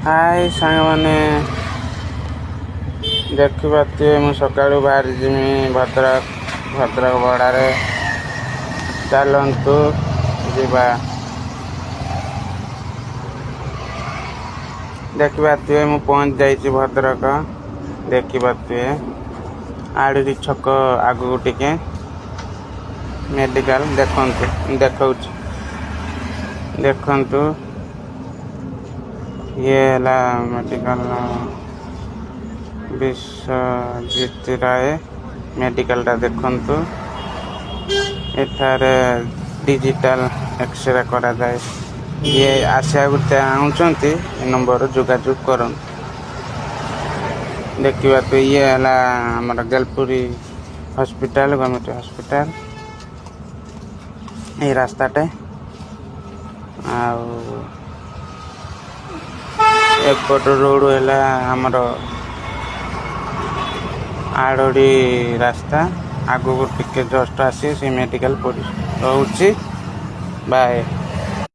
हाय सांग मैंने देखिए मु सका बाहर जिमी भद्रक बड़े चलतु जा देखिए मु पहुँच जाइए भद्रक देखिए आड़ी छक आगू टिके मेडिकल देखु ये मेडिकल विश्वजीत राय मेडिकल टा देखु एठारे डिजिटल एक्सरे करा जाए ये आशा चाहते नंबर जोगाजोग कर देखा तो ये है गलपुरी हॉस्पिटल गवर्नमेंट हॉस्पिटल ये रास्ताटे एपट रोड है आमर आड़ोडी रास्ता आगू टिके जस्ट आसी से मेडिकल रोचे बाय।